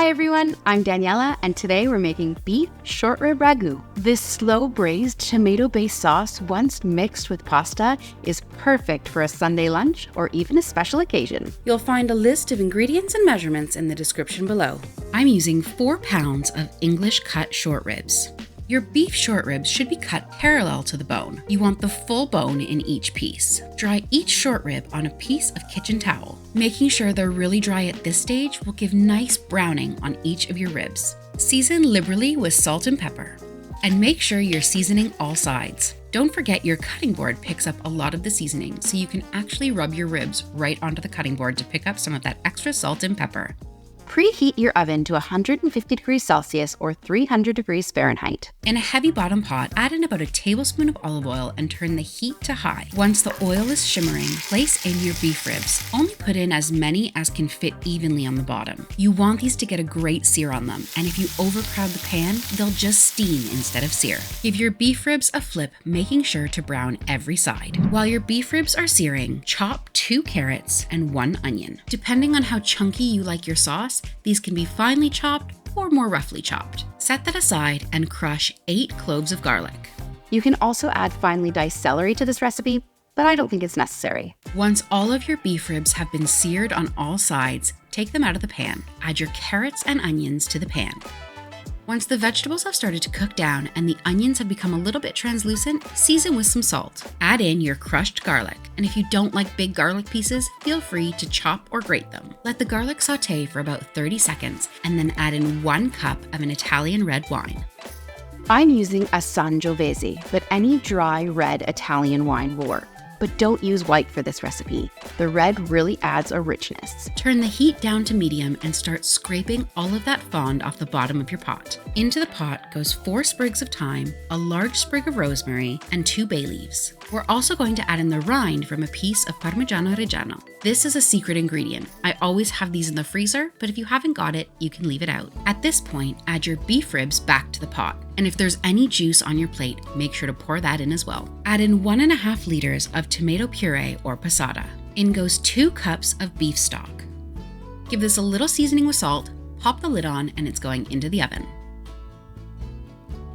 Hi everyone, I'm Daniela, and today we're making beef short rib ragu. This slow braised tomato-based sauce, once mixed with pasta, is perfect for a Sunday lunch or even a special occasion. You'll find a list of ingredients and measurements in the description below. I'm using 4 pounds of English cut short ribs. Your beef short ribs should be cut parallel to the bone. You want the full bone in each piece. Dry each short rib on a piece of kitchen towel. Making sure they're really dry at this stage will give nice browning on each of your ribs. Season liberally with salt and pepper. And make sure you're seasoning all sides. Don't forget your cutting board picks up a lot of the seasoning, so you can actually rub your ribs right onto the cutting board to pick up some of that extra salt and pepper. Preheat your oven to 150 degrees Celsius or 300 degrees Fahrenheit. In a heavy bottom pot, add in about a tablespoon of olive oil and turn the heat to high. Once the oil is shimmering, place in your beef ribs. Only put in as many as can fit evenly on the bottom. You want these to get a great sear on them, and if you overcrowd the pan, they'll just steam instead of sear. Give your beef ribs a flip, making sure to brown every side. While your beef ribs are searing, chop 2 carrots and 1 onion. Depending on how chunky you like your sauce, these can be finely chopped or more roughly chopped. Set that aside and crush 8 cloves of garlic. You can also add finely diced celery to this recipe, but I don't think it's necessary. Once all of your beef ribs have been seared on all sides, take them out of the pan. Add your carrots and onions to the pan. Once the vegetables have started to cook down and the onions have become a little bit translucent, season with some salt. Add in your crushed garlic, and if you don't like big garlic pieces, feel free to chop or grate them. Let the garlic saute for about 30 seconds, and then add in 1 cup of an Italian red wine. I'm using a Sangiovese, but any dry red Italian wine will work. But don't use white for this recipe. The red really adds a richness. Turn the heat down to medium and start scraping all of that fond off the bottom of your pot. Into the pot goes 4 sprigs of thyme, a large sprig of rosemary, and 2 bay leaves. We're also going to add in the rind from a piece of Parmigiano Reggiano. This is a secret ingredient. I always have these in the freezer, but if you haven't got it, you can leave it out. At this point, add your beef ribs back to the pot. And if there's any juice on your plate, make sure to pour that in as well. Add in 1.5 liters of tomato puree or passata. In goes 2 cups of beef stock. Give this a little seasoning with salt, pop the lid on, and it's going into the oven.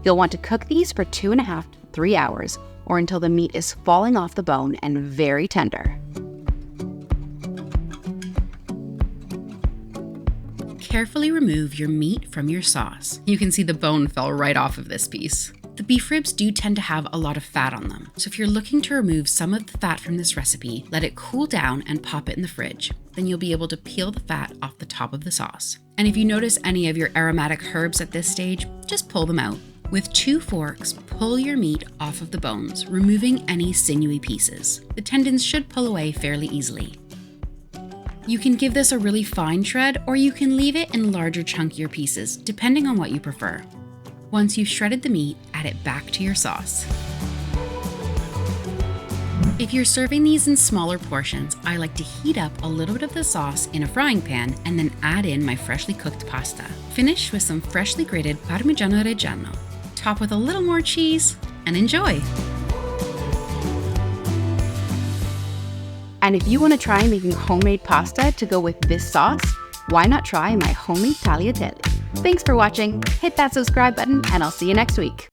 You'll want to cook these for 2.5 to 3 hours, or until the meat is falling off the bone and very tender. Carefully remove your meat from your sauce. You can see the bone fell right off of this piece. The beef ribs do tend to have a lot of fat on them, so if you're looking to remove some of the fat from this recipe, let it cool down and pop it in the fridge. Then you'll be able to peel the fat off the top of the sauce. And if you notice any of your aromatic herbs at this stage, just pull them out. With 2 forks, pull your meat off of the bones, removing any sinewy pieces. The tendons should pull away fairly easily. You can give this a really fine shred, or you can leave it in larger, chunkier pieces, depending on what you prefer. Once you've shredded the meat, add it back to your sauce. If you're serving these in smaller portions, I like to heat up a little bit of the sauce in a frying pan and then add in my freshly cooked pasta. Finish with some freshly grated Parmigiano Reggiano. Top with a little more cheese, and enjoy! And if you want to try making homemade pasta to go with this sauce, why not try my homemade tagliatelle? Thanks for watching, hit that subscribe button, and I'll see you next week.